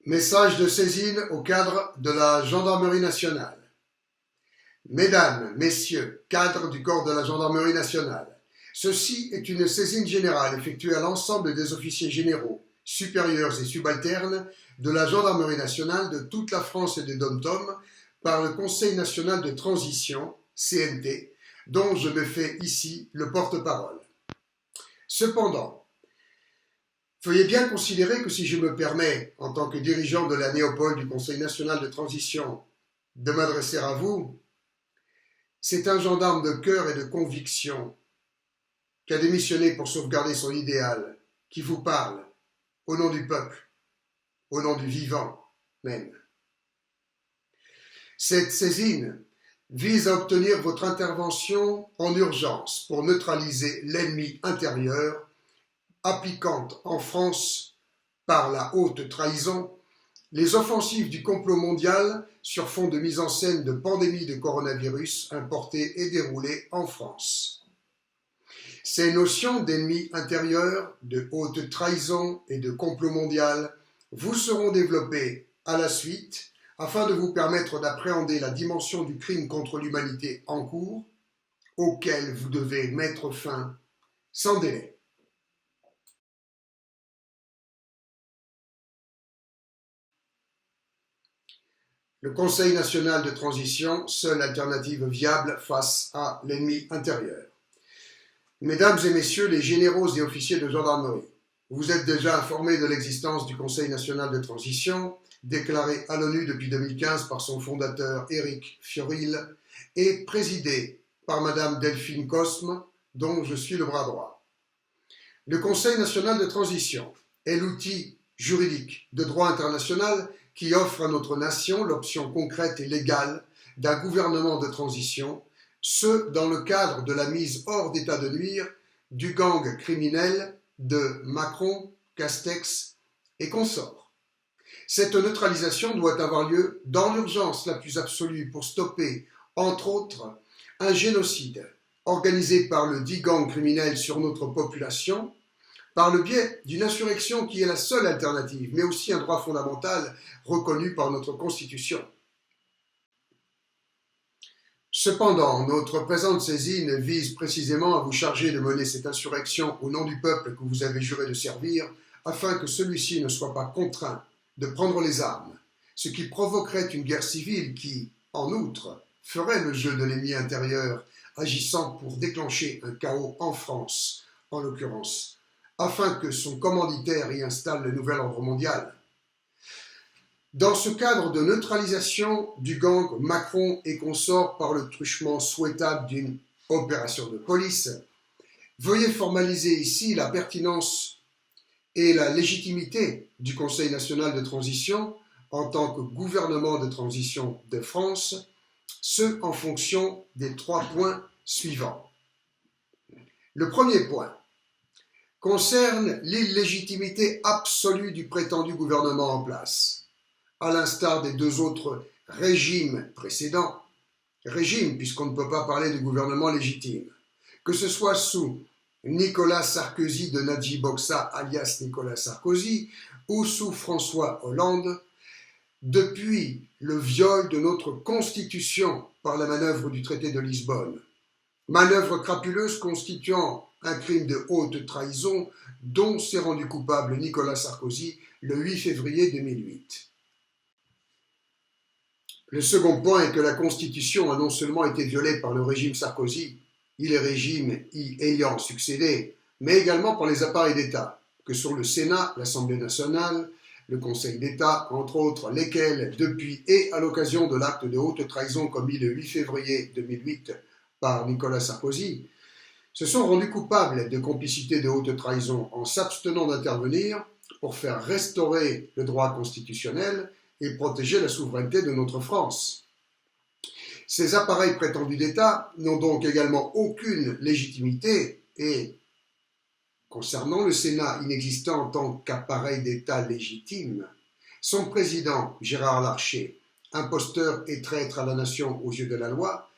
Message de saisine au cadre de la Gendarmerie nationale. Mesdames, Messieurs, cadres du corps de la Gendarmerie nationale, ceci est une saisine générale effectuée à l'ensemble des officiers généraux, supérieurs et subalternes de la Gendarmerie nationale de toute la France et des DOM-TOM par le Conseil national de transition, CNT, dont je me fais ici le porte-parole. Cependant, veuillez bien considérer que si je me permets, en tant que dirigeant de la néopole du Conseil national de transition, de m'adresser à vous, c'est un gendarme de cœur et de conviction qui a démissionné pour sauvegarder son idéal, qui vous parle, au nom du peuple, au nom du vivant même. Cette saisine vise à obtenir votre intervention en urgence pour neutraliser l'ennemi intérieur appliquant en France, par la haute trahison, les offensives du complot mondial sur fond de mise en scène de pandémie de coronavirus importée et déroulée en France. Ces notions d'ennemi intérieur, de haute trahison et de complot mondial vous seront développées à la suite afin de vous permettre d'appréhender la dimension du crime contre l'humanité en cours, auquel vous devez mettre fin sans délai. Le Conseil national de transition, seule alternative viable face à l'ennemi intérieur. Mesdames et messieurs les généraux et officiers de gendarmerie, vous êtes déjà informés de l'existence du Conseil national de transition, déclaré à l'ONU depuis 2015 par son fondateur Éric Fiorile et présidé par Madame Delphine Cosme, dont je suis le bras droit. Le Conseil national de transition est l'outil juridique de droit international qui offre à notre nation l'option concrète et légale d'un gouvernement de transition, ce dans le cadre de la mise hors d'état de nuire du gang criminel de Macron, Castex et consorts. Cette neutralisation doit avoir lieu dans l'urgence la plus absolue pour stopper, entre autres, un génocide organisé par le dit gang criminel sur notre population, par le biais d'une insurrection qui est la seule alternative, mais aussi un droit fondamental reconnu par notre Constitution. Cependant, notre présente saisine vise précisément à vous charger de mener cette insurrection au nom du peuple que vous avez juré de servir, afin que celui-ci ne soit pas contraint de prendre les armes, ce qui provoquerait une guerre civile qui, en outre, ferait le jeu de l'ennemi intérieur, agissant pour déclencher un chaos en France, en l'occurrence, afin que son commanditaire y installe le nouvel ordre mondial. Dans ce cadre de neutralisation du gang Macron et consorts par le truchement souhaitable d'une opération de police, veuillez formaliser ici la pertinence et la légitimité du Conseil national de transition en tant que gouvernement de transition de France, ce en fonction des 3 points suivants. Le premier point concerne l'illégitimité absolue du prétendu gouvernement en place, à l'instar des 2 autres régimes précédents, régimes puisqu'on ne peut pas parler de gouvernement légitime, que ce soit sous Nicolas Sarkozy de Nadji Boxa alias Nicolas Sarkozy ou sous François Hollande, depuis le viol de notre Constitution par la manœuvre du traité de Lisbonne, manœuvre crapuleuse constituant un crime de haute trahison dont s'est rendu coupable Nicolas Sarkozy le 8 février 2008. Le second point est que la Constitution a non seulement été violée par le régime Sarkozy et les régimes y ayant succédé, mais également par les appareils d'État, que sont le Sénat, l'Assemblée nationale, le Conseil d'État, entre autres, lesquels, depuis et à l'occasion de l'acte de haute trahison commis le 8 février 2008 par Nicolas Sarkozy, se sont rendus coupables de complicité de haute trahison en s'abstenant d'intervenir pour faire restaurer le droit constitutionnel et protéger la souveraineté de notre France. Ces appareils prétendus d'État n'ont donc également aucune légitimité et, concernant le Sénat inexistant en tant qu'appareil d'État légitime, son président, Gérard Larcher, imposteur et traître à la nation aux yeux de la loi,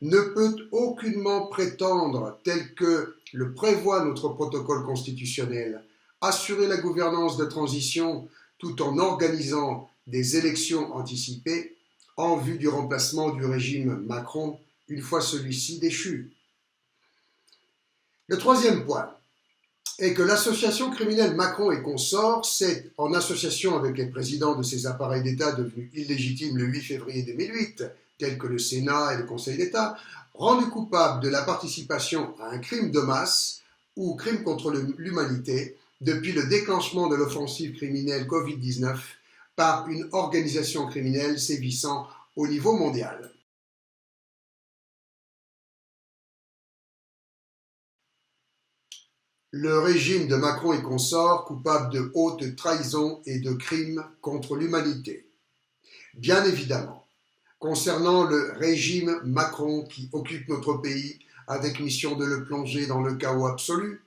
ne peut aucunement prétendre, tel que le prévoit notre protocole constitutionnel, assurer la gouvernance de transition tout en organisant des élections anticipées en vue du remplacement du régime Macron une fois celui-ci déchu. Le troisième point est que l'association criminelle Macron et consorts s'est, en association avec les présidents de ces appareils d'État devenus illégitimes le 8 février 2008, tels que le Sénat et le Conseil d'État, rendu coupable de la participation à un crime de masse ou crime contre l'humanité depuis le déclenchement de l'offensive criminelle Covid-19 par une organisation criminelle sévissant au niveau mondial. Le régime de Macron et consorts coupable de haute trahison et de crimes contre l'humanité. Bien évidemment, concernant le régime Macron qui occupe notre pays avec mission de le plonger dans le chaos absolu,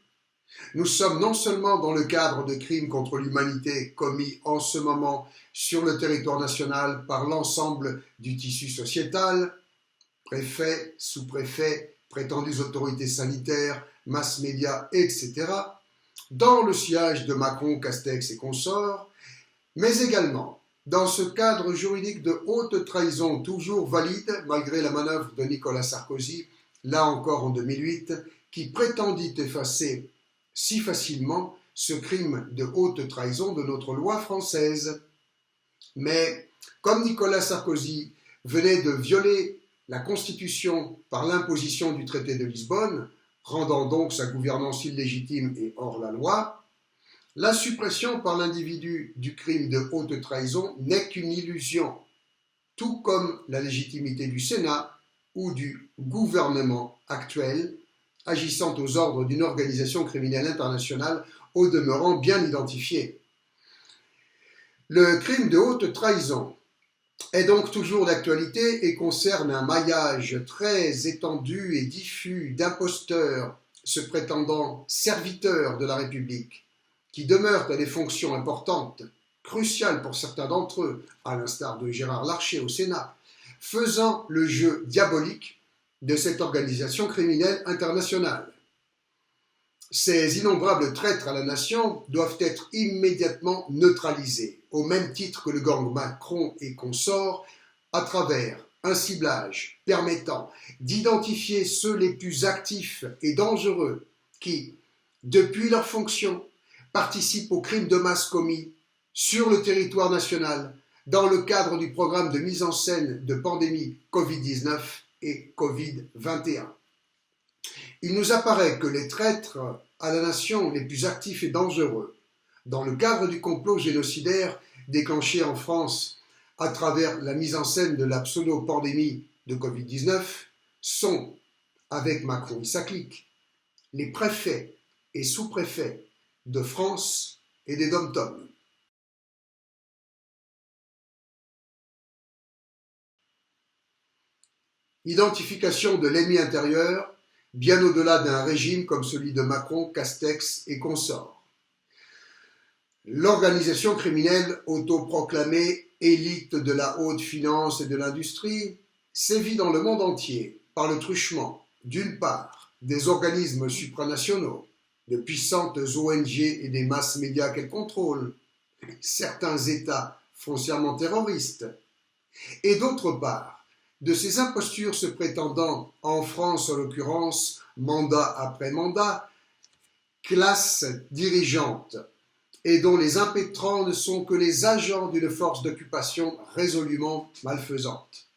nous sommes non seulement dans le cadre de crimes contre l'humanité commis en ce moment sur le territoire national par l'ensemble du tissu sociétal, préfets, sous-préfets, prétendues autorités sanitaires, mass médias, etc., dans le sillage de Macron, Castex et consorts, mais également dans ce cadre juridique de haute trahison toujours valide malgré la manœuvre de Nicolas Sarkozy, là encore en 2008, qui prétendit effacer si facilement ce crime de haute trahison de notre loi française. Mais comme Nicolas Sarkozy venait de violer la Constitution par l'imposition du traité de Lisbonne, rendant donc sa gouvernance illégitime et hors la loi, la suppression par l'individu du crime de haute trahison n'est qu'une illusion, tout comme la légitimité du Sénat ou du gouvernement actuel, agissant aux ordres d'une organisation criminelle internationale au demeurant bien identifiée. Le crime de haute trahison est donc toujours d'actualité et concerne un maillage très étendu et diffus d'imposteurs se prétendant serviteurs de la République, qui demeurent à des fonctions importantes, cruciales pour certains d'entre eux, à l'instar de Gérard Larcher au Sénat, faisant le jeu diabolique de cette organisation criminelle internationale. Ces innombrables traîtres à la nation doivent être immédiatement neutralisés, au même titre que le gang Macron et consorts, à travers un ciblage permettant d'identifier ceux les plus actifs et dangereux qui, depuis leur fonction, participent aux crimes de masse commis sur le territoire national dans le cadre du programme de mise en scène de pandémie Covid-19 et Covid-21. Il nous apparaît que les traîtres à la nation les plus actifs et dangereux, dans le cadre du complot génocidaire déclenché en France à travers la mise en scène de la pseudo-pandémie de Covid-19, sont, avec Macron et sa clique, les préfets et sous-préfets de France et des DOM-TOM. Identification de l'ennemi intérieur, bien au-delà d'un régime comme celui de Macron, Castex et consorts. L'organisation criminelle autoproclamée élite de la haute finance et de l'industrie sévit dans le monde entier par le truchement, d'une part, des organismes supranationaux, de puissantes ONG et des masses médias qu'elle contrôle, certains États foncièrement terroristes, et d'autre part, de ces impostures se prétendant, en France en l'occurrence, mandat après mandat, classe dirigeante, et dont les impétrants ne sont que les agents d'une force d'occupation résolument malfaisante.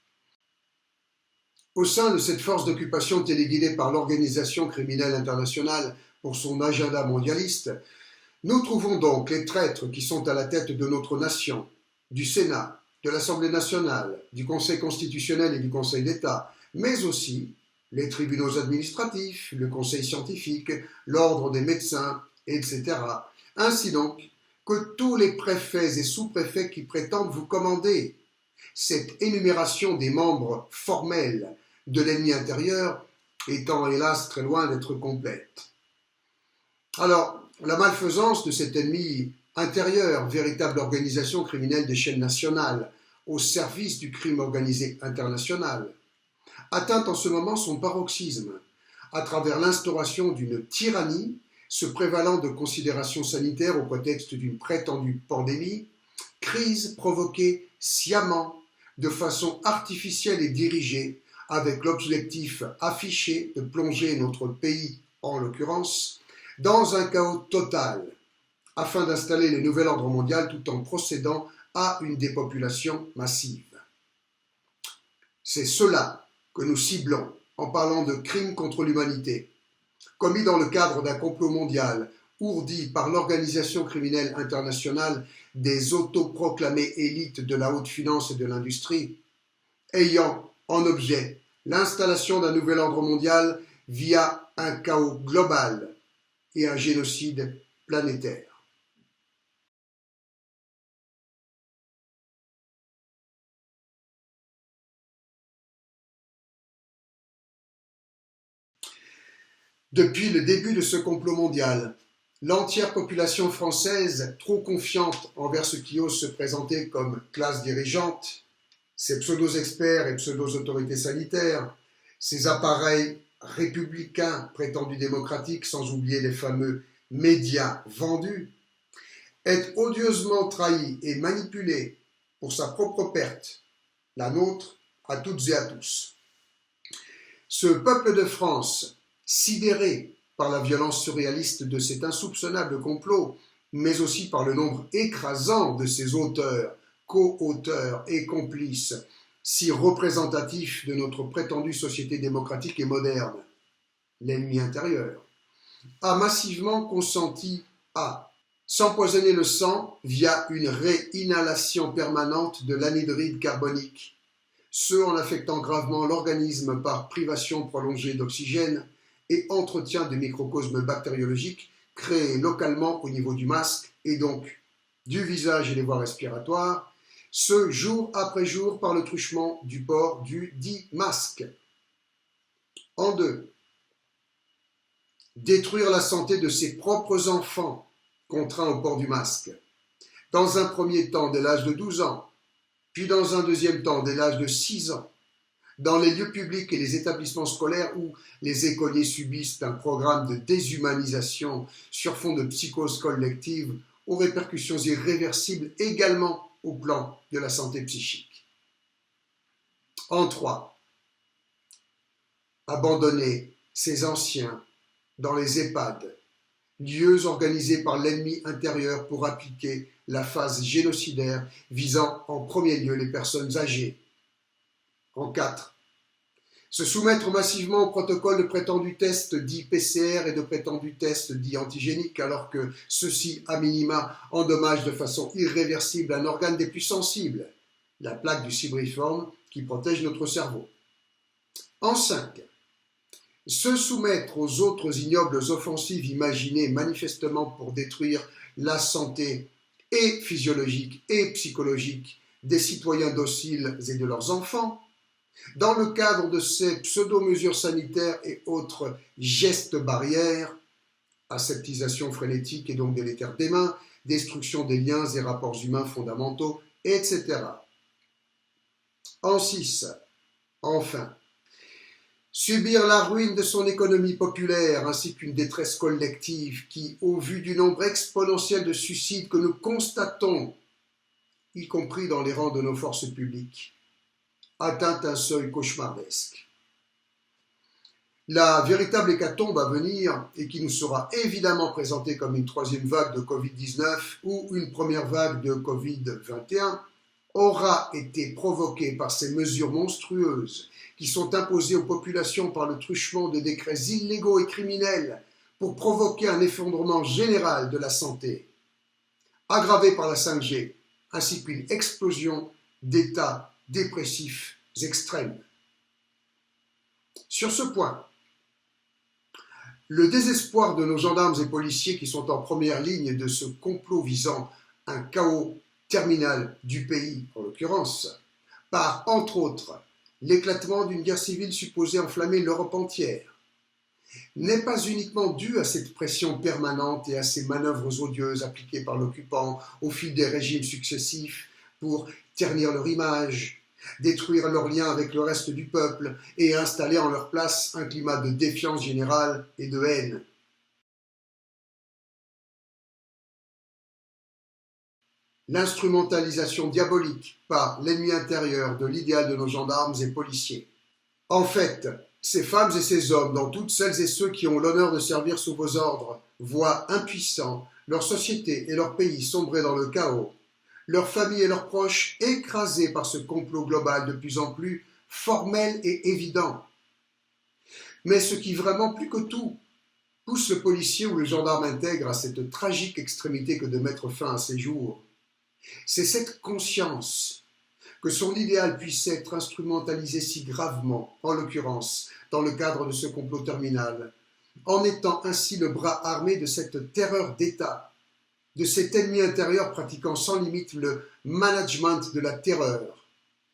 Au sein de cette force d'occupation téléguidée par l'organisation criminelle internationale pour son agenda mondialiste, nous trouvons donc les traîtres qui sont à la tête de notre nation, du Sénat, de l'Assemblée nationale, du Conseil constitutionnel et du Conseil d'État, mais aussi les tribunaux administratifs, le Conseil scientifique, l'Ordre des médecins, etc., ainsi donc que tous les préfets et sous-préfets qui prétendent vous commander. Cette énumération des membres formels de l'ennemi intérieur étant hélas très loin d'être complète. Alors, la malfaisance de cet ennemi intérieur, véritable organisation criminelle d'échelle nationale, au service du crime organisé international, atteint en ce moment son paroxysme, à travers l'instauration d'une tyrannie se prévalant de considérations sanitaires au prétexte d'une prétendue pandémie, crise provoquée sciemment, de façon artificielle et dirigée, avec l'objectif affiché de plonger notre pays, en l'occurrence, dans un chaos total, afin d'installer le nouvel ordre mondial tout en procédant à une dépopulation massive. C'est cela que nous ciblons en parlant de crimes contre l'humanité, commis dans le cadre d'un complot mondial ourdi par l'organisation criminelle internationale des autoproclamées élites de la haute finance et de l'industrie, ayant en objet l'installation d'un nouvel ordre mondial via un chaos global et un génocide planétaire. Depuis le début de ce complot mondial, l'entière population française, trop confiante envers ce qui ose se présenter comme classe dirigeante, ces pseudo-experts et pseudo-autorités sanitaires, ces appareils républicains prétendus démocratiques, sans oublier les fameux médias vendus, est odieusement trahi et manipulé pour sa propre perte, la nôtre à toutes et à tous. Ce peuple de France, sidéré par la violence surréaliste de cet insoupçonnable complot, mais aussi par le nombre écrasant de ses auteurs, co-auteurs et complices, si représentatifs de notre prétendue société démocratique et moderne, l'ennemi intérieur, a massivement consenti à s'empoisonner le sang via une réinhalation permanente de l'anhydride carbonique, ce en affectant gravement l'organisme par privation prolongée d'oxygène et entretien de microcosmes bactériologiques créés localement au niveau du masque et donc du visage et des voies respiratoires, ce jour après jour par le truchement du port du dit masque. En deux, détruire la santé de ses propres enfants contraints au port du masque. Dans un premier temps dès l'âge de 12 ans, puis dans un deuxième temps dès l'âge de 6 ans, dans les lieux publics et les établissements scolaires où les écoliers subissent un programme de déshumanisation sur fond de psychose collective aux répercussions irréversibles également au plan de la santé psychique. En 3, abandonner ces anciens dans les EHPAD, lieux organisés par l'ennemi intérieur pour appliquer la phase génocidaire visant en premier lieu les personnes âgées. En 4, se soumettre massivement au protocole de prétendus tests dits PCR et de prétendus tests dits antigéniques, alors que ceux-ci, à minima, endommagent de façon irréversible un organe des plus sensibles, la plaque du cibriforme qui protège notre cerveau. En 5, se soumettre aux autres ignobles offensives imaginées manifestement pour détruire la santé et physiologique et psychologique des citoyens dociles et de leurs enfants, dans le cadre de ces pseudo-mesures sanitaires et autres gestes barrières, aseptisation frénétique et donc délétère des mains, destruction des liens et rapports humains fondamentaux, etc. En 6, enfin, subir la ruine de son économie populaire ainsi qu'une détresse collective qui, au vu du nombre exponentiel de suicides que nous constatons, y compris dans les rangs de nos forces publiques, atteint un seuil cauchemardesque. La véritable hécatombe à venir, et qui nous sera évidemment présentée comme une troisième vague de Covid-19 ou une première vague de Covid-21, aura été provoquée par ces mesures monstrueuses qui sont imposées aux populations par le truchement de décrets illégaux et criminels pour provoquer un effondrement général de la santé, aggravé par la 5G, ainsi qu'une explosion d'états dépressifs extrêmes. Sur ce point, le désespoir de nos gendarmes et policiers qui sont en première ligne de ce complot visant un chaos terminal du pays, en l'occurrence, par, entre autres, l'éclatement d'une guerre civile supposée enflammer l'Europe entière, n'est pas uniquement dû à cette pression permanente et à ces manœuvres odieuses appliquées par l'occupant au fil des régimes successifs pour ternir leur image, détruire leurs liens avec le reste du peuple et installer en leur place un climat de défiance générale et de haine. l'instrumentalisation diabolique par l'ennemi intérieur de l'idéal de nos gendarmes et policiers. En fait, ces femmes et ces hommes, dont toutes celles et ceux qui ont l'honneur de servir sous vos ordres, voient impuissants leur société et leur pays sombrer dans le chaos, leurs familles et leurs proches écrasés par ce complot global de plus en plus formel et évident. Mais ce qui vraiment, plus que tout, pousse le policier ou le gendarme intègre à cette tragique extrémité que de mettre fin à ses jours, c'est cette conscience que son idéal puisse être instrumentalisé si gravement, en l'occurrence, dans le cadre de ce complot terminal, en étant ainsi le bras armé de cette terreur d'État, de cet ennemi intérieur pratiquant sans limite le management de la terreur,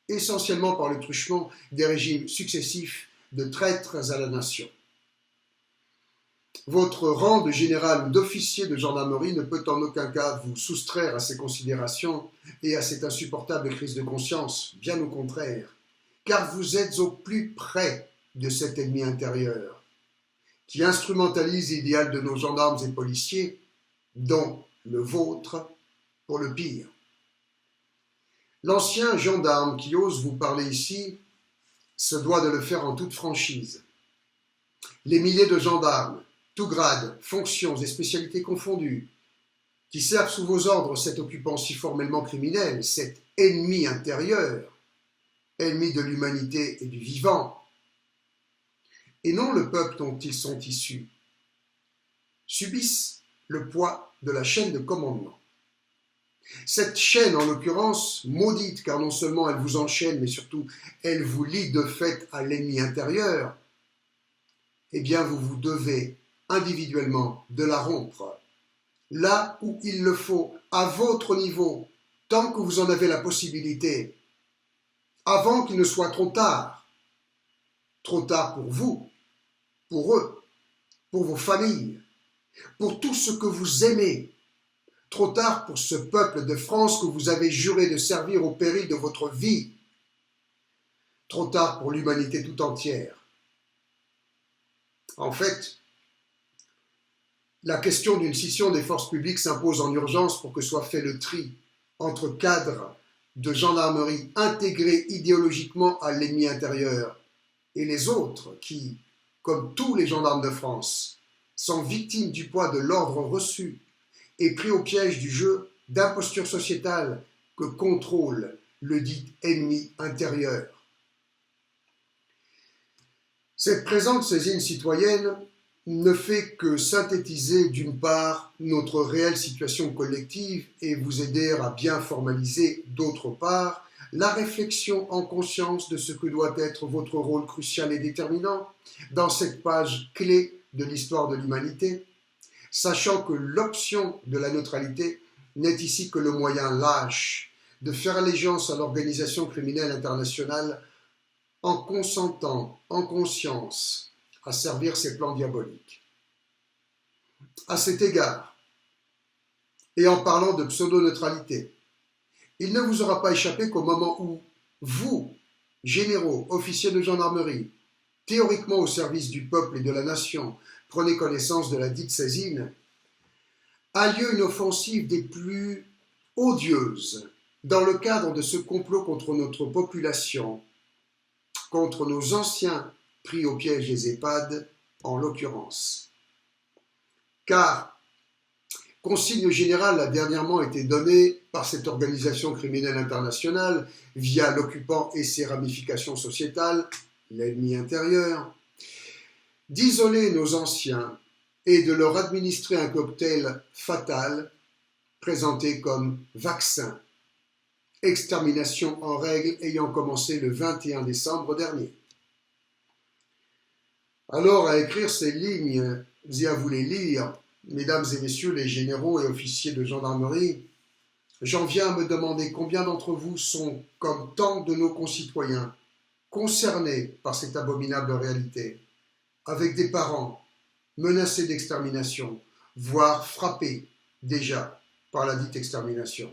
essentiellement par le truchement des régimes successifs de traîtres à la nation. Votre rang de général ou d'officier de gendarmerie ne peut en aucun cas vous soustraire à ces considérations et à cette insupportable crise de conscience, bien au contraire, car vous êtes au plus près de cet ennemi intérieur, qui instrumentalise l'idéal de nos gendarmes et policiers, dont le vôtre, pour le pire. L'ancien gendarme qui ose vous parler ici se doit de le faire en toute franchise. Les milliers de gendarmes, tous grades, fonctions et spécialités confondues, qui servent sous vos ordres cet occupant si formellement criminel, cet ennemi intérieur, ennemi de l'humanité et du vivant, et non le peuple dont ils sont issus, subissent le poids de la chaîne de commandement. Cette chaîne, en l'occurrence, maudite, car non seulement elle vous enchaîne, mais surtout elle vous lie de fait à l'ennemi intérieur, eh bien vous vous devez individuellement de la rompre, là où il le faut, à votre niveau, tant que vous en avez la possibilité, avant qu'il ne soit trop tard pour vous, pour eux, pour vos familles, pour tout ce que vous aimez, trop tard pour ce peuple de France que vous avez juré de servir au péril de votre vie, trop tard pour l'humanité tout entière. En fait, la question d'une scission des forces publiques s'impose en urgence pour que soit fait le tri entre cadres de gendarmerie intégrés idéologiquement à l'ennemi intérieur et les autres qui, comme tous les gendarmes de France, sont victimes du poids de l'ordre reçu et pris au piège du jeu d'imposture sociétale que contrôle le dit ennemi intérieur. Cette présente saisine citoyenne ne fait que synthétiser d'une part notre réelle situation collective et vous aider à bien formaliser d'autre part la réflexion en conscience de ce que doit être votre rôle crucial et déterminant dans cette page clé de l'histoire de l'humanité, sachant que l'option de la neutralité n'est ici que le moyen lâche de faire allégeance à l'organisation criminelle internationale en consentant, en conscience, à servir ses plans diaboliques. À cet égard, et en parlant de pseudo-neutralité, il ne vous aura pas échappé qu'au moment où vous, généraux, officiers de gendarmerie, théoriquement au service du peuple et de la nation, prenez connaissance de la dite saisine, a lieu une offensive des plus odieuses dans le cadre de ce complot contre notre population, contre nos anciens pris au piège des EHPAD, en l'occurrence. Car, consigne générale a dernièrement été donnée par cette organisation criminelle internationale, via l'occupant et ses ramifications sociétales, l'ennemi intérieur, d'isoler nos anciens et de leur administrer un cocktail fatal, présenté comme vaccin, extermination en règle ayant commencé le 21 décembre dernier. Alors, à écrire ces lignes et à vous les lire, mesdames et messieurs les généraux et officiers de gendarmerie, j'en viens à me demander combien d'entre vous sont, comme tant de nos concitoyens, concernés par cette abominable réalité, avec des parents menacés d'extermination, voire frappés déjà par la dite extermination.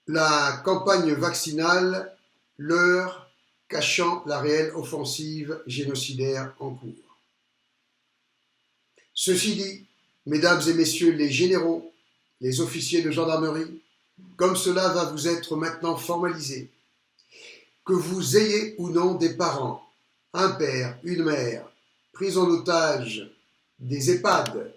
La campagne vaccinale, l'heure cachant la réelle offensive génocidaire en cours. Ceci dit, mesdames et messieurs les généraux, les officiers de gendarmerie, comme cela va vous être maintenant formalisé, que vous ayez ou non des parents, un père, une mère, pris en otage des EHPAD,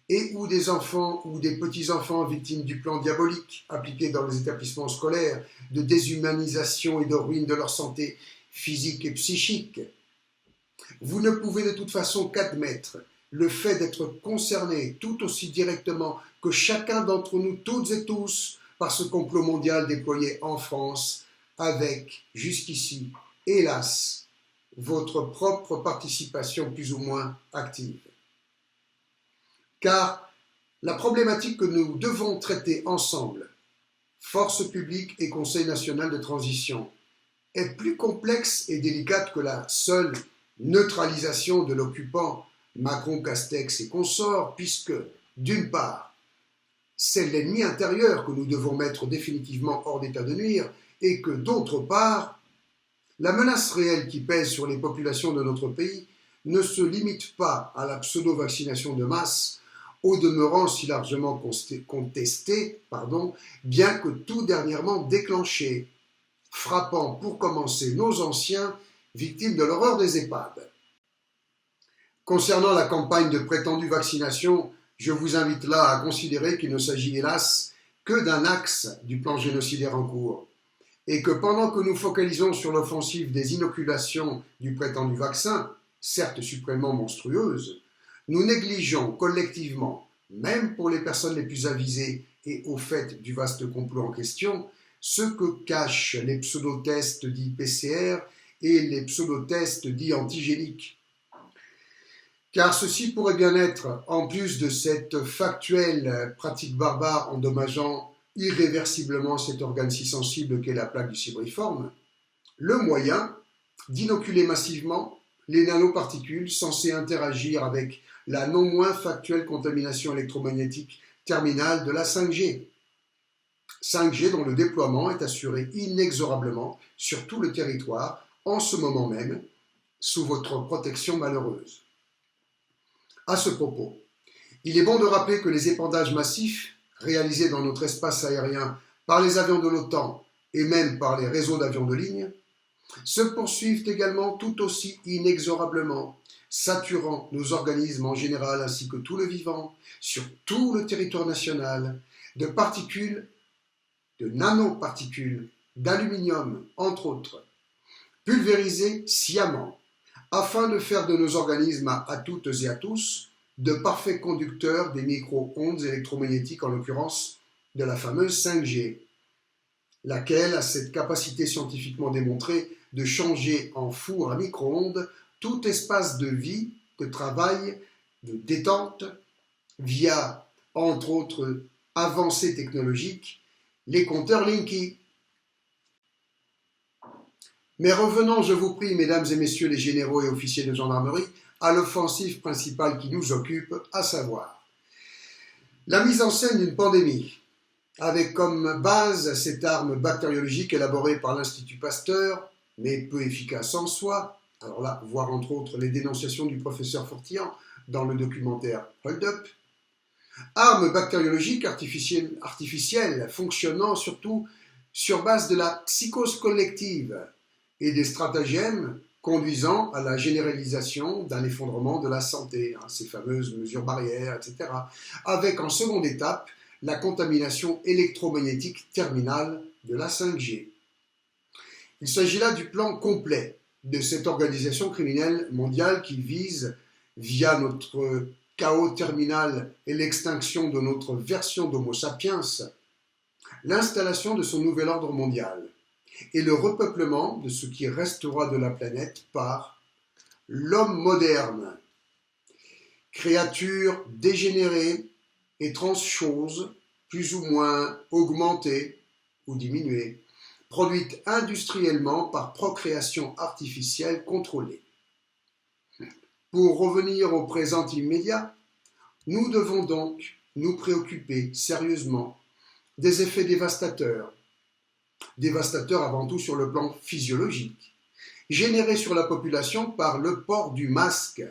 et ou des enfants ou des petits-enfants victimes du plan diabolique appliqué dans les établissements scolaires de déshumanisation et de ruine de leur santé physique et psychique. Vous ne pouvez de toute façon qu'admettre le fait d'être concerné tout aussi directement que chacun d'entre nous, toutes et tous, par ce complot mondial déployé en France avec, jusqu'ici, hélas, votre propre participation plus ou moins active. Car la problématique que nous devons traiter ensemble, force publique et Conseil national de transition, est plus complexe et délicate que la seule neutralisation de l'occupant Macron, Castex et consorts, puisque, d'une part, c'est l'ennemi intérieur que nous devons mettre définitivement hors d'état de nuire, et que, d'autre part, la menace réelle qui pèse sur les populations de notre pays ne se limite pas à la pseudo-vaccination de masse, au demeurant si largement contestée, bien que tout dernièrement déclenchée, frappant pour commencer nos anciens victimes de l'horreur des EHPAD. Concernant la campagne de prétendue vaccination, je vous invite là à considérer qu'il ne s'agit hélas que d'un axe du plan génocidaire en cours, et que pendant que nous focalisons sur l'offensive des inoculations du prétendu vaccin, certes suprêmement monstrueuse, nous négligeons collectivement, même pour les personnes les plus avisées et au fait du vaste complot en question, ce que cachent les pseudo-tests dits PCR et les pseudo-tests dits antigéniques. Car ceci pourrait bien être, en plus de cette factuelle pratique barbare endommageant irréversiblement cet organe si sensible qu'est la plaque du cibriforme, le moyen d'inoculer massivement les nanoparticules censées interagir avec la non moins factuelle contamination électromagnétique terminale de la 5G. 5G dont le déploiement est assuré inexorablement sur tout le territoire en ce moment même, sous votre protection malheureuse. À ce propos, il est bon de rappeler que les épandages massifs réalisés dans notre espace aérien par les avions de l'OTAN et même par les réseaux d'avions de ligne se poursuivent également tout aussi inexorablement, saturant nos organismes en général ainsi que tout le vivant sur tout le territoire national de particules, de nanoparticules, d'aluminium, entre autres, pulvérisées sciemment afin de faire de nos organismes à toutes et à tous de parfaits conducteurs des micro-ondes électromagnétiques, en l'occurrence de la fameuse 5G, laquelle a cette capacité scientifiquement démontrée de changer en four à micro-ondes tout espace de vie, de travail, de détente, via, entre autres avancées technologiques, les compteurs Linky. Mais revenons, je vous prie, mesdames et messieurs les généraux et officiers de gendarmerie, à l'offensive principale qui nous occupe, à savoir la mise en scène d'une pandémie, avec comme base cette arme bactériologique élaborée par l'Institut Pasteur, mais peu efficace en soi. Alors là, voir entre autres les dénonciations du professeur Fortian dans le documentaire Hold Up. Arme bactériologique artificielle fonctionnant surtout sur base de la psychose collective et des stratagèmes conduisant à la généralisation d'un effondrement de la santé, ces fameuses mesures barrières, etc., avec en seconde étape la contamination électromagnétique terminale de la 5G. Il s'agit là du plan complet de cette organisation criminelle mondiale qui vise, via notre chaos terminal et l'extinction de notre version d'Homo sapiens, l'installation de son nouvel ordre mondial et le repeuplement de ce qui restera de la planète par l'homme moderne, créature dégénérée et transchose, plus ou moins augmentée ou diminuée, produite industriellement par procréation artificielle contrôlée. Pour revenir au présent immédiat, nous devons donc nous préoccuper sérieusement des effets dévastateurs avant tout sur le plan physiologique, générés sur la population par le port du masque,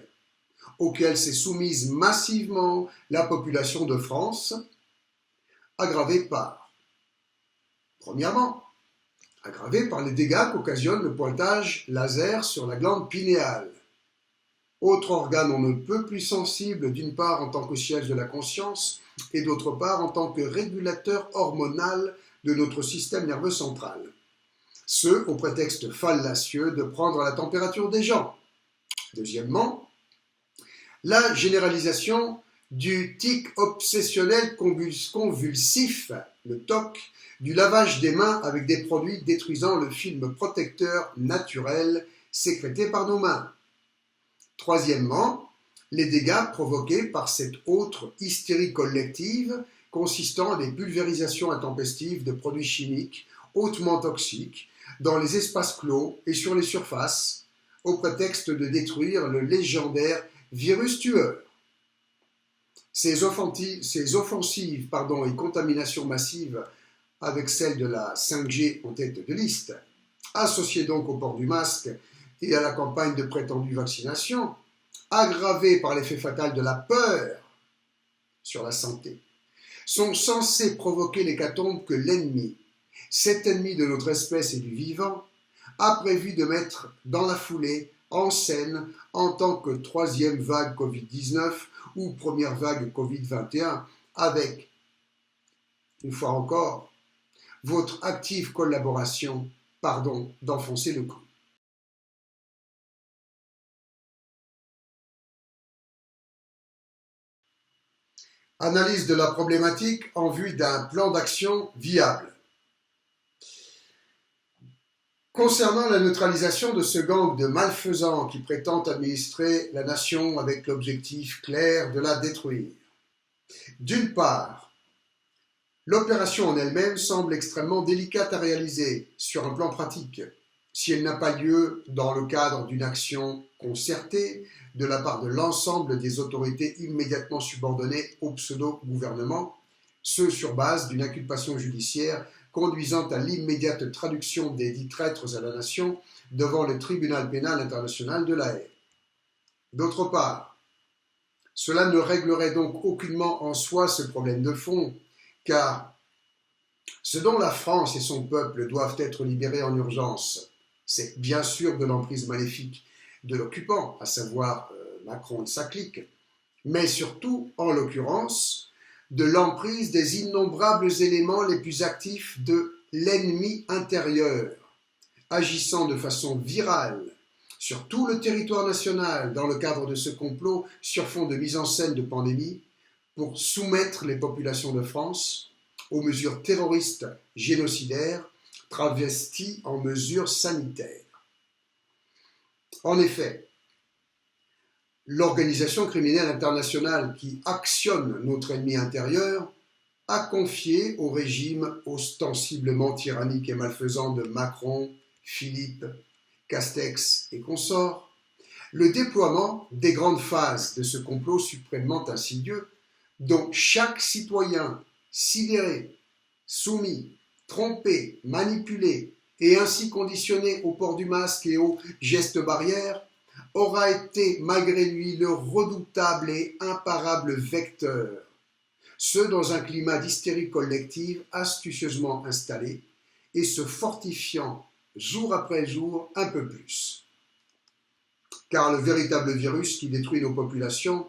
auxquelles s'est soumise massivement la population de France, aggravée par, premièrement, aggravée par les dégâts qu'occasionne le pointage laser sur la glande pinéale, autre organe on ne peut plus sensible, d'une part en tant que siège de la conscience et d'autre part en tant que régulateur hormonal de notre système nerveux central. Ce, au prétexte fallacieux de prendre la température des gens. Deuxièmement, la généralisation du tic obsessionnel convulsif, le TOC, du lavage des mains avec des produits détruisant le film protecteur naturel sécrété par nos mains. Troisièmement, les dégâts provoqués par cette autre hystérie collective consistant à des pulvérisations intempestives de produits chimiques hautement toxiques dans les espaces clos et sur les surfaces, au prétexte de détruire le légendaire virus tueur. Ces offensives et contaminations massives avec celle de la 5G en tête de liste, associées donc au port du masque et à la campagne de prétendue vaccination, aggravées par l'effet fatal de la peur sur la santé, sont censées provoquer l'hécatombe que l'ennemi, cet ennemi de notre espèce et du vivant, a prévu de mettre dans la foulée en scène en tant que troisième vague Covid-19 ou première vague Covid-21 avec, une fois encore, votre active collaboration, d'enfoncer le clou. Analyse de la problématique en vue d'un plan d'action viable. Concernant la neutralisation de ce gang de malfaisants qui prétendent administrer la nation avec l'objectif clair de la détruire. D'une part, l'opération en elle-même semble extrêmement délicate à réaliser sur un plan pratique, si elle n'a pas lieu dans le cadre d'une action concertée de la part de l'ensemble des autorités immédiatement subordonnées au pseudo-gouvernement, ce sur base d'une inculpation judiciaire conduisant à l'immédiate traduction des dits traîtres à la nation devant le tribunal pénal international de La Haye. D'autre part, cela ne réglerait donc aucunement en soi ce problème de fond, car ce dont la France et son peuple doivent être libérés en urgence, c'est bien sûr de l'emprise maléfique de l'occupant, à savoir Macron et sa clique, mais surtout, en l'occurrence, de l'emprise des innombrables éléments les plus actifs de l'ennemi intérieur, agissant de façon virale sur tout le territoire national dans le cadre de ce complot sur fond de mise en scène de pandémie pour soumettre les populations de France aux mesures terroristes génocidaires travesties en mesures sanitaires. En effet, l'organisation criminelle internationale qui actionne notre ennemi intérieur a confié au régime ostensiblement tyrannique et malfaisant de Macron, Philippe, Castex et consorts le déploiement des grandes phases de ce complot suprêmement insidieux dont chaque citoyen sidéré, soumis, trompé, manipulé et ainsi conditionné au port du masque et aux gestes barrières aura été malgré lui le redoutable et imparable vecteur, ce dans un climat d'hystérie collective astucieusement installé et se fortifiant jour après jour un peu plus. Car le véritable virus qui détruit nos populations,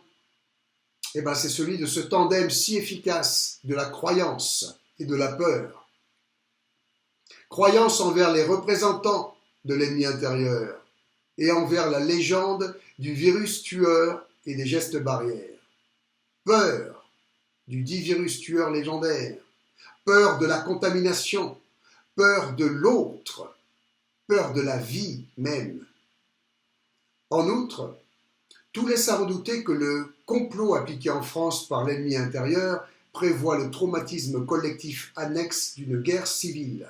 c'est celui de ce tandem si efficace de la croyance et de la peur. Croyance envers les représentants de l'ennemi intérieur et envers la légende du virus tueur et des gestes barrières. Peur du dit virus tueur légendaire, peur de la contamination, peur de l'autre, peur de la vie même. En outre, tout laisse à redouter que le complot appliqué en France par l'ennemi intérieur prévoit le traumatisme collectif annexe d'une guerre civile.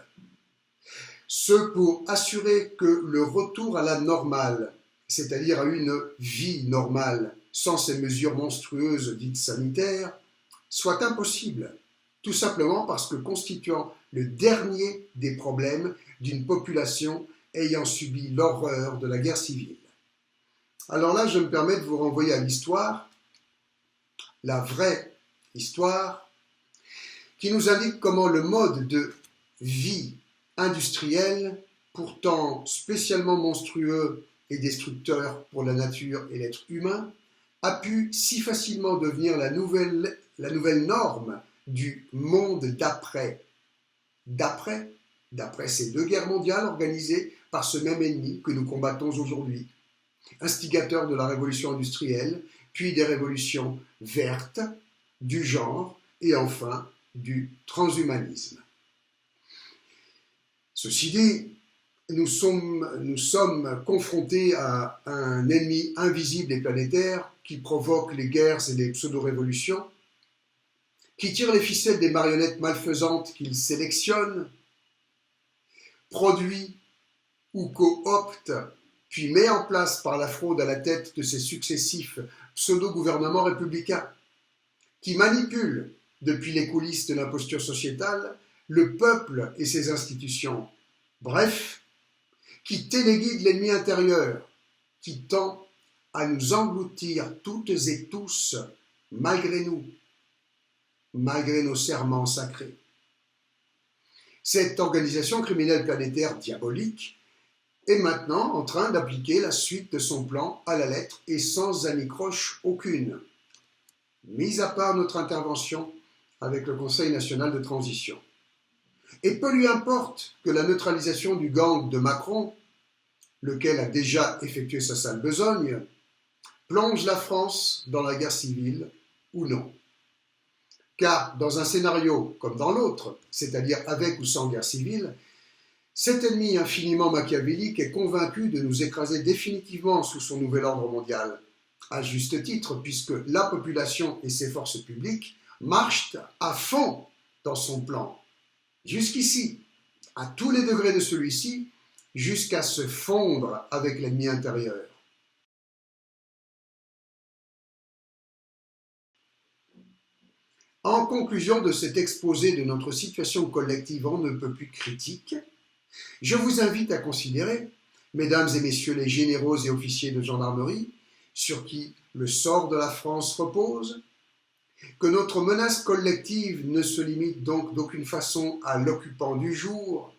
Ce pour assurer que le retour à la normale, c'est-à-dire à une vie normale, sans ces mesures monstrueuses dites sanitaires, soit impossible, tout simplement parce que constituant le dernier des problèmes d'une population ayant subi l'horreur de la guerre civile. Alors là, je me permets de vous renvoyer à l'histoire, la vraie histoire, qui nous indique comment le mode de vie industriel, pourtant spécialement monstrueux et destructeur pour la nature et l'être humain, a pu si facilement devenir la nouvelle norme du monde d'après. D'après ces deux guerres mondiales organisées par ce même ennemi que nous combattons aujourd'hui, instigateur de la révolution industrielle, puis des révolutions vertes, du genre et enfin du transhumanisme. Ceci dit, nous sommes confrontés à un ennemi invisible et planétaire qui provoque les guerres et les pseudo-révolutions, qui tire les ficelles des marionnettes malfaisantes qu'il sélectionne, produit ou coopte, puis met en place par la fraude à la tête de ses successifs pseudo-gouvernements républicains, qui manipulent, depuis les coulisses de l'imposture sociétale, le peuple et ses institutions. Bref, qui téléguide l'ennemi intérieur, qui tend à nous engloutir toutes et tous, malgré nous, malgré nos serments sacrés. Cette organisation criminelle planétaire diabolique est maintenant en train d'appliquer la suite de son plan à la lettre et sans anicroche aucune, mis à part notre intervention avec le Conseil national de transition. Et peu lui importe que la neutralisation du gang de Macron, lequel a déjà effectué sa sale besogne, plonge la France dans la guerre civile ou non. Car dans un scénario comme dans l'autre, c'est-à-dire avec ou sans guerre civile, cet ennemi infiniment machiavélique est convaincu de nous écraser définitivement sous son nouvel ordre mondial, à juste titre, puisque la population et ses forces publiques marchent à fond dans son plan, jusqu'ici, à tous les degrés de celui-ci, jusqu'à se fondre avec l'ennemi intérieur. En conclusion de cet exposé de notre situation collective on ne peut plus critique, je vous invite à considérer, mesdames et messieurs les généraux et officiers de gendarmerie, sur qui le sort de la France repose, que notre menace collective ne se limite donc d'aucune façon à l'occupant du jour,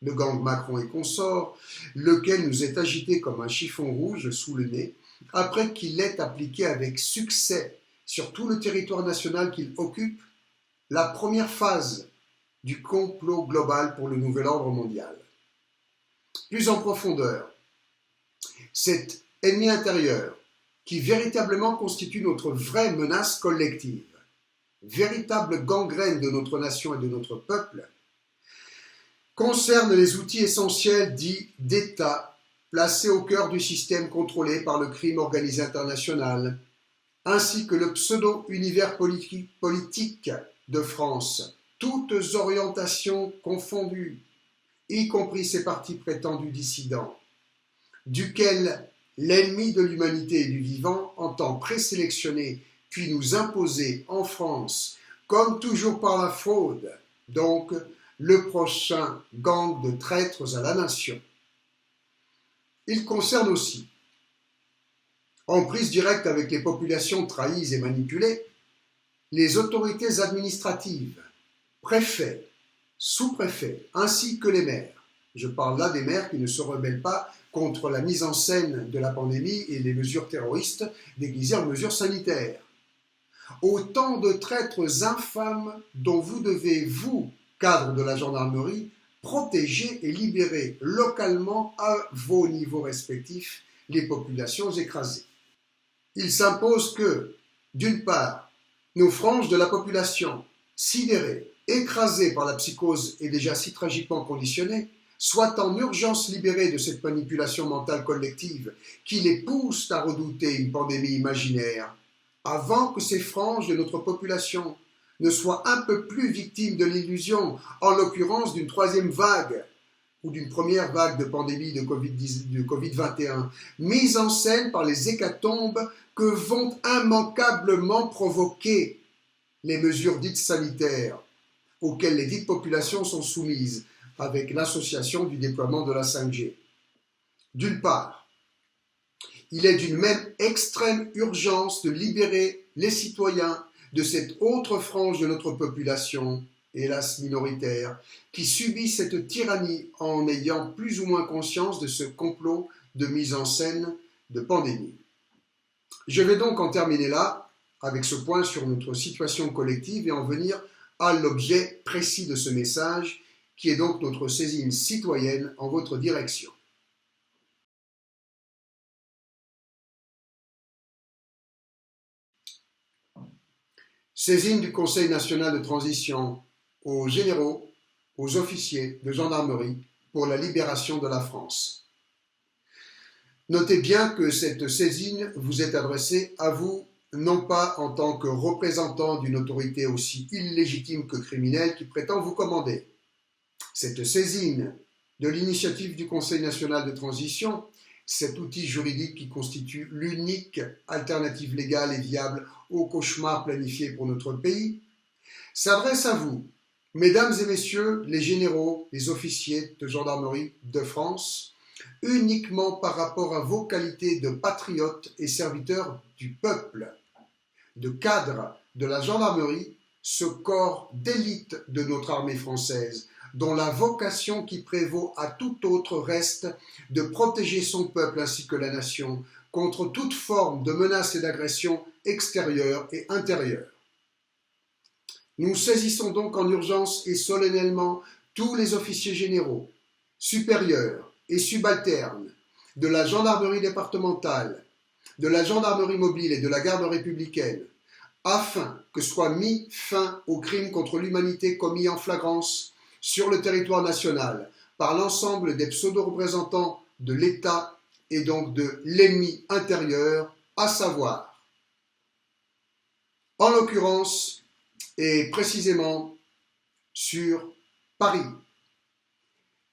le gang Macron et consorts, lequel nous est agité comme un chiffon rouge sous le nez, après qu'il l'ait appliqué avec succès sur tout le territoire national qu'il occupe, la première phase du complot global pour le nouvel ordre mondial. Plus en profondeur, cet ennemi intérieur, qui véritablement constitue notre vraie menace collective, véritable gangrène de notre nation et de notre peuple, concerne les outils essentiels dits d'État placés au cœur du système contrôlé par le crime organisé international, ainsi que le pseudo-univers politique de France, toutes orientations confondues, y compris ses partis prétendus dissidents, duquel l'ennemi de l'humanité et du vivant entend présélectionner puis nous imposer en France, comme toujours par la fraude, donc le prochain gang de traîtres à la nation. Il concerne aussi, en prise directe avec les populations trahies et manipulées, les autorités administratives, préfets, sous-préfets, ainsi que les maires. Je parle là des maires qui ne se rebellent pas contre la mise en scène de la pandémie et les mesures terroristes déguisées en mesures sanitaires. Autant de traîtres infâmes dont vous devez, vous, cadres de la gendarmerie, protéger et libérer localement à vos niveaux respectifs les populations écrasées. Il s'impose que, d'une part, nos franges de la population, sidérées, écrasées par la psychose et déjà si tragiquement conditionnées, soient en urgence libérées de cette manipulation mentale collective qui les pousse à redouter une pandémie imaginaire, avant que ces franges de notre population ne soient un peu plus victimes de l'illusion, en l'occurrence d'une troisième vague ou d'une première vague de pandémie de Covid-21, mise en scène par les hécatombes que vont immanquablement provoquer les mesures dites sanitaires, auxquelles les dites populations sont soumises, avec l'association du déploiement de la 5G. D'une part, Il est d'une même extrême urgence de libérer les citoyens de cette autre frange de notre population, hélas minoritaire, qui subit cette tyrannie en ayant plus ou moins conscience de ce complot de mise en scène de pandémie. Je vais donc en terminer là, avec ce point sur notre situation collective, et en venir à l'objet précis de ce message, qui est donc notre saisine citoyenne en votre direction. Saisine du Conseil national de transition aux généraux, aux officiers de gendarmerie pour la libération de la France. Notez bien que cette saisine vous est adressée à vous, non pas en tant que représentant d'une autorité aussi illégitime que criminelle qui prétend vous commander. Cette saisine de l'initiative du Conseil national de transition, cet outil juridique qui constitue l'unique alternative légale et viable au cauchemar planifié pour notre pays, s'adresse à vous, mesdames et messieurs les généraux, les officiers de gendarmerie de France, uniquement par rapport à vos qualités de patriotes et serviteurs du peuple, de cadres de la gendarmerie, ce corps d'élite de notre armée française, dont la vocation qui prévaut à tout autre reste de protéger son peuple ainsi que la nation contre toute forme de menace et d'agression extérieure et intérieure. Nous saisissons donc en urgence et solennellement tous les officiers généraux, supérieurs et subalternes de la gendarmerie départementale, de la gendarmerie mobile et de la garde républicaine, afin que soit mis fin aux crimes contre l'humanité commis en flagrance sur le territoire national par l'ensemble des pseudo-représentants de l'État et donc de l'ennemi intérieur, à savoir, en l'occurrence et précisément sur Paris,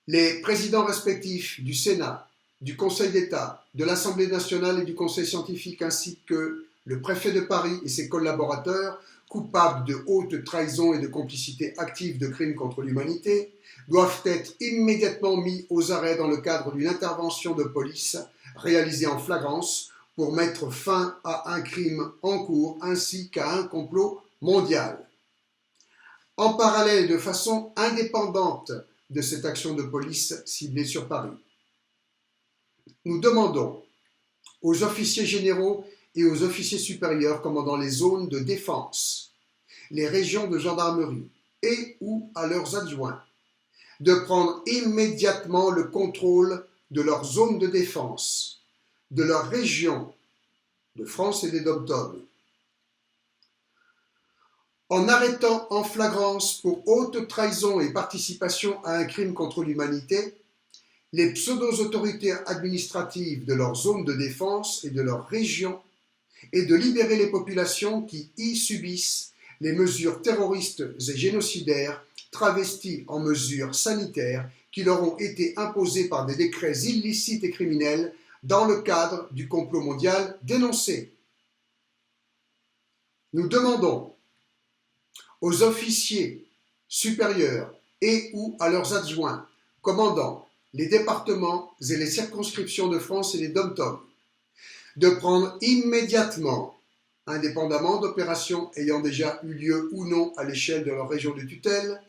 les présidents respectifs du Sénat, du Conseil d'État, de l'Assemblée nationale et du Conseil scientifique, ainsi que le préfet de Paris et ses collaborateurs, coupables de haute trahison et de complicité active de crimes contre l'humanité, doivent être immédiatement mis aux arrêts dans le cadre d'une intervention de police réalisée en flagrance pour mettre fin à un crime en cours ainsi qu'à un complot mondial. En parallèle, de façon indépendante de cette action de police ciblée sur Paris, nous demandons aux officiers généraux et aux officiers supérieurs commandant les zones de défense, les régions de gendarmerie et ou à leurs adjoints, de prendre immédiatement le contrôle de leur zone de défense, de leur région de France et des DOM-TOM, en arrêtant en flagrance pour haute trahison et participation à un crime contre l'humanité les pseudo-autorités administratives de leur zone de défense et de leur région et de libérer les populations qui y subissent les mesures terroristes et génocidaires travesties en mesures sanitaires qui leur ont été imposées par des décrets illicites et criminels dans le cadre du complot mondial dénoncé. Nous demandons aux officiers supérieurs et ou à leurs adjoints commandant les départements et les circonscriptions de France et les DOM-TOM de prendre immédiatement, indépendamment d'opérations ayant déjà eu lieu ou non à l'échelle de leur région de tutelle,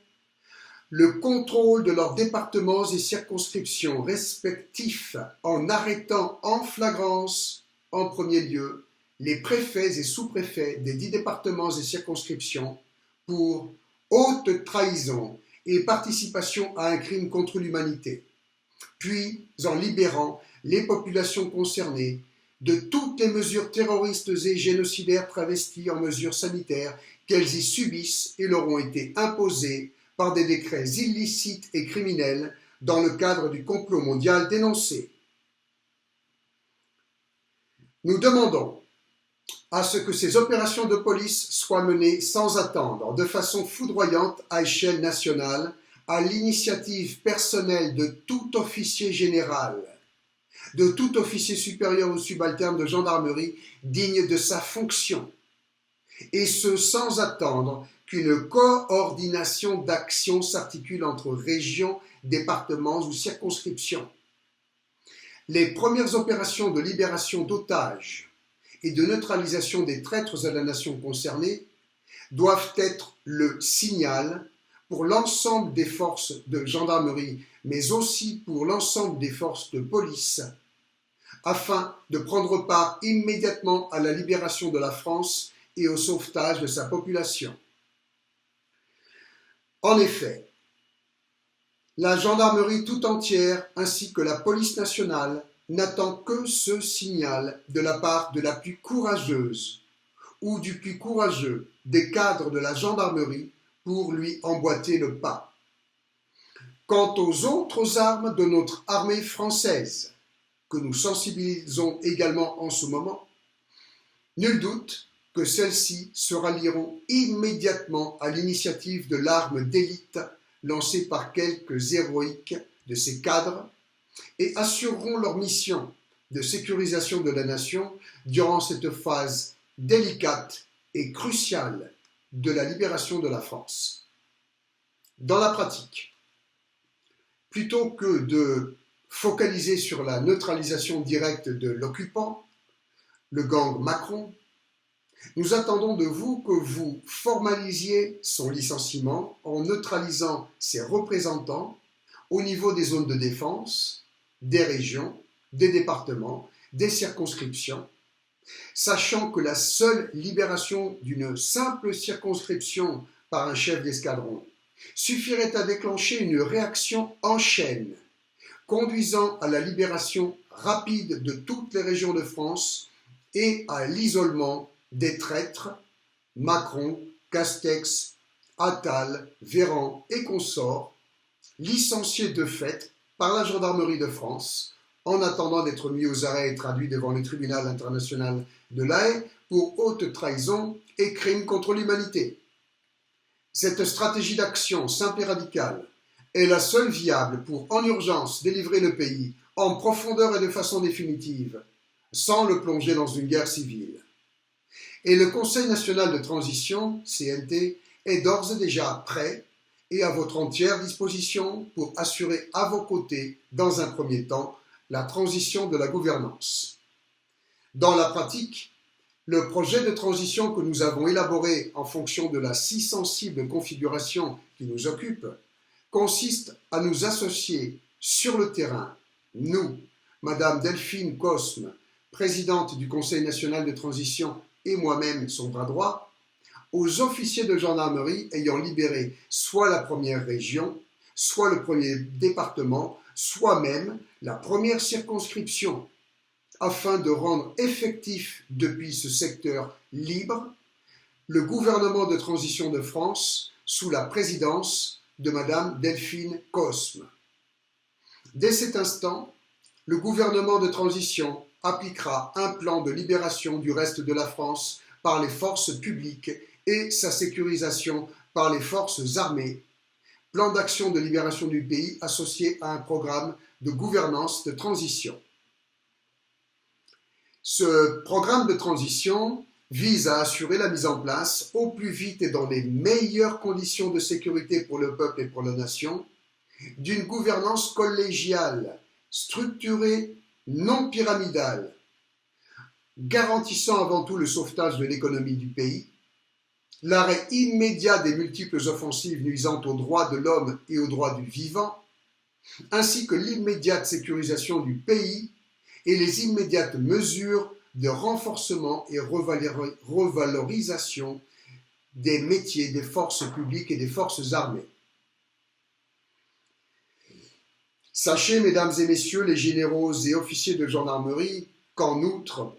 le contrôle de leurs départements et circonscriptions respectifs en arrêtant en flagrance, en premier lieu, les préfets et sous-préfets des 10 départements et circonscriptions pour haute trahison et participation à un crime contre l'humanité, puis en libérant les populations concernées de toutes les mesures terroristes et génocidaires travesties en mesures sanitaires qu'elles y subissent et leur ont été imposées par des décrets illicites et criminels dans le cadre du complot mondial dénoncé. Nous demandons à ce que ces opérations de police soient menées sans attendre, de façon foudroyante à échelle nationale, à l'initiative personnelle de tout officier général, de tout officier supérieur ou subalterne de gendarmerie digne de sa fonction, et ce sans attendre qu'une coordination d'action s'articule entre régions, départements ou circonscriptions. Les premières opérations de libération d'otages et de neutralisation des traîtres à la nation concernée doivent être le signal pour l'ensemble des forces de gendarmerie, mais aussi pour l'ensemble des forces de police, afin de prendre part immédiatement à la libération de la France et au sauvetage de sa population. En effet, la gendarmerie tout entière ainsi que la police nationale n'attend que ce signal de la part de la plus courageuse ou du plus courageux des cadres de la gendarmerie pour lui emboîter le pas. Quant aux autres armes de notre armée française, que nous sensibilisons également en ce moment, nul doute que celles-ci se rallieront immédiatement à l'initiative de l'arme d'élite lancée par quelques héroïques de ces cadres et assureront leur mission de sécurisation de la nation durant cette phase délicate et cruciale de la libération de la France. Dans la pratique, plutôt que de focaliser sur la neutralisation directe de l'occupant, le gang Macron, nous attendons de vous que vous formalisiez son licenciement en neutralisant ses représentants au niveau des zones de défense, des régions, des départements, des circonscriptions, sachant que la seule libération d'une simple circonscription par un chef d'escadron suffirait à déclencher une réaction en chaîne, conduisant à la libération rapide de toutes les régions de France et à l'isolement des traîtres, Macron, Castex, Attal, Véran et consorts, licenciés de fait par la gendarmerie de France, en attendant d'être mis aux arrêts et traduits devant le tribunal international de La Haye pour haute trahison et crimes contre l'humanité. Cette stratégie d'action simple et radicale est la seule viable pour, en urgence, délivrer le pays en profondeur et de façon définitive, sans le plonger dans une guerre civile. Et le Conseil national de transition, CNT, est d'ores et déjà prêt et à votre entière disposition pour assurer à vos côtés, dans un premier temps, la transition de la gouvernance. Dans la pratique, le projet de transition que nous avons élaboré en fonction de la si sensible configuration qui nous occupe consiste à nous associer sur le terrain, nous, Madame Delphine Cosme, présidente du Conseil national de transition et moi-même son bras droit, aux officiers de gendarmerie ayant libéré soit la première région, soit le premier département, soit même la première circonscription, afin de rendre effectif depuis ce secteur libre le gouvernement de transition de France sous la présidence de Madame Delphine Cosme. Dès cet instant, le gouvernement de transition appliquera un plan de libération du reste de la France par les forces publiques et sa sécurisation par les forces armées, plan d'action de libération du pays associé à un programme de gouvernance de transition. Ce programme de transition vise à assurer la mise en place au plus vite et dans les meilleures conditions de sécurité pour le peuple et pour la nation d'une gouvernance collégiale, structurée, non pyramidale, garantissant avant tout le sauvetage de l'économie du pays, l'arrêt immédiat des multiples offensives nuisant aux droits de l'homme et aux droits du vivant, ainsi que l'immédiate sécurisation du pays et les immédiates mesures de renforcement et revalorisation des métiers des forces publiques et des forces armées. Sachez, mesdames et messieurs les généraux et officiers de gendarmerie, qu'en outre,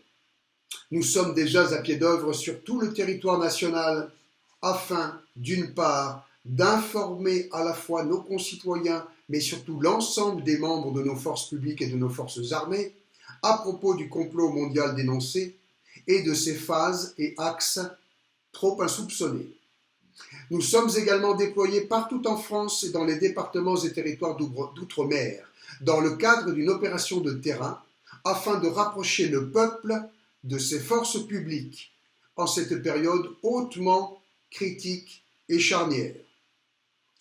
nous sommes déjà à pied d'œuvre sur tout le territoire national afin, d'une part, d'informer à la fois nos concitoyens, mais surtout l'ensemble des membres de nos forces publiques et de nos forces armées, à propos du complot mondial dénoncé et de ses phases et axes trop insoupçonnés. Nous sommes également déployés partout en France et dans les départements et territoires d'outre-mer, dans le cadre d'une opération de terrain, afin de rapprocher le peuple de ses forces publiques en cette période hautement critique et charnière.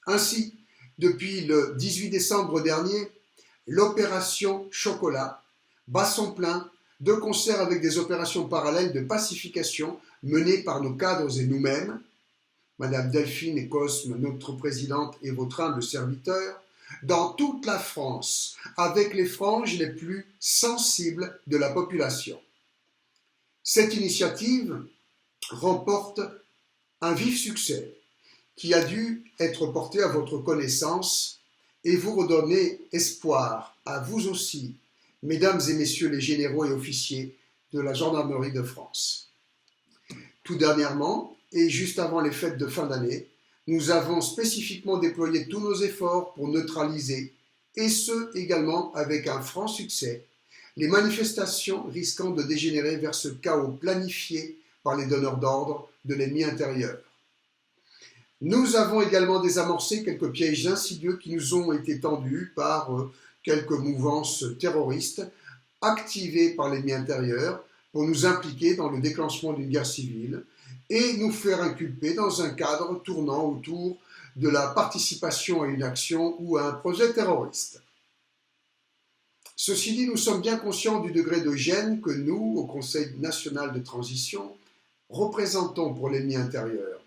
Ainsi, depuis le 18 décembre dernier, l'opération Chocolat bat son plein, de concert avec des opérations parallèles de pacification menées par nos cadres et nous-mêmes, Madame Delphine et Cosme, notre présidente et votre humble serviteur, dans toute la France, avec les franges les plus sensibles de la population. Cette initiative remporte un vif succès qui a dû être porté à votre connaissance et vous redonner espoir à vous aussi, mesdames et messieurs les généraux et officiers de la gendarmerie de France. Tout dernièrement, et juste avant les fêtes de fin d'année, nous avons spécifiquement déployé tous nos efforts pour neutraliser, et ce également avec un franc succès, les manifestations risquant de dégénérer vers ce chaos planifié par les donneurs d'ordre de l'ennemi intérieur. Nous avons également désamorcé quelques pièges insidieux qui nous ont été tendus par quelques mouvances terroristes activées par l'ennemi intérieur pour nous impliquer dans le déclenchement d'une guerre civile et nous faire inculper dans un cadre tournant autour de la participation à une action ou à un projet terroriste. Ceci dit, nous sommes bien conscients du degré de gêne que nous, au Conseil national de transition, représentons pour l'ennemi intérieur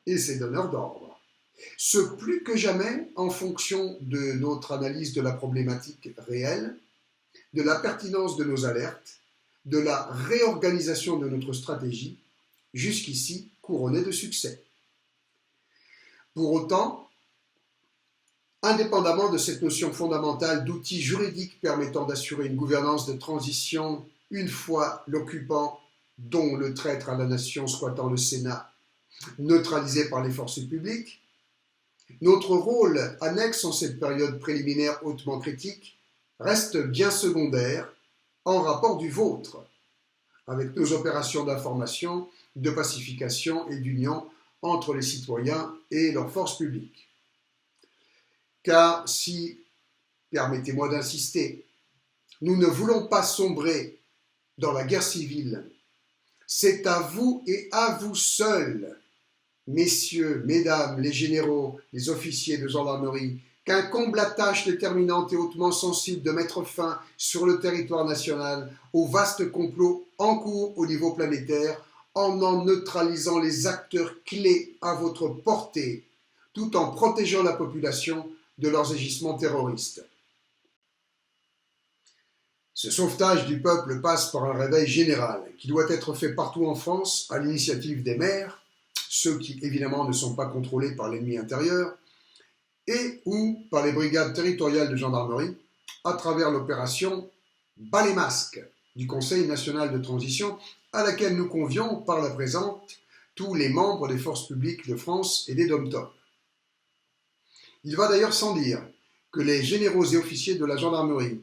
et ses donneurs d'ordre. Ce plus que jamais en fonction de notre analyse de la problématique réelle, de la pertinence de nos alertes, de la réorganisation de notre stratégie, jusqu'ici couronnée de succès. Pour autant, indépendamment de cette notion fondamentale d'outils juridiques permettant d'assurer une gouvernance de transition une fois l'occupant, dont le traître à la nation squattant le Sénat, neutralisé par les forces publiques, notre rôle annexe en cette période préliminaire hautement critique reste bien secondaire en rapport du vôtre, avec nos opérations d'information, de pacification et d'union entre les citoyens et leurs forces publiques. Car si, permettez-moi d'insister, nous ne voulons pas sombrer dans la guerre civile, c'est à vous et à vous seuls, messieurs, mesdames, les généraux, les officiers de gendarmerie, qu'incombe la tâche déterminante et hautement sensible de mettre fin sur le territoire national au vaste complot en cours au niveau planétaire en neutralisant les acteurs clés à votre portée, tout en protégeant la population de leurs agissements terroristes. Ce sauvetage du peuple passe par un réveil général qui doit être fait partout en France à l'initiative des maires, ceux qui évidemment ne sont pas contrôlés par l'ennemi intérieur, et ou par les brigades territoriales de gendarmerie à travers l'opération Bas les masques du Conseil national de transition à laquelle nous convions par la présente tous les membres des forces publiques de France et des DOM-TOM. Il va d'ailleurs sans dire que les généraux et officiers de la gendarmerie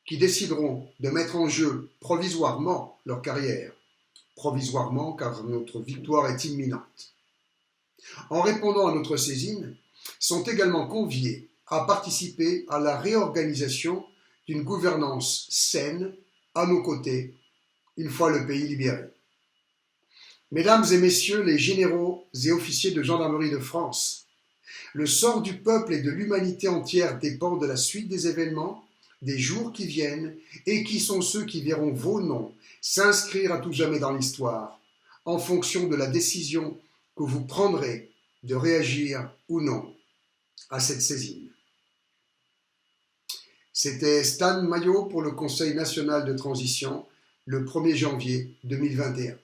qui décideront de mettre en jeu provisoirement leur carrière, provisoirement car notre victoire est imminente, en répondant à notre saisine, sont également conviés à participer à la réorganisation d'une gouvernance saine à nos côtés, une fois le pays libéré. Mesdames et messieurs les généraux et officiers de gendarmerie de France, le sort du peuple et de l'humanité entière dépend de la suite des événements, des jours qui viennent et qui sont ceux qui verront vos noms s'inscrire à tout jamais dans l'histoire, en fonction de la décision que vous prendrez de réagir ou non à cette saisine. C'était Stan Maillot pour le Conseil national de transition le 1er janvier 2021.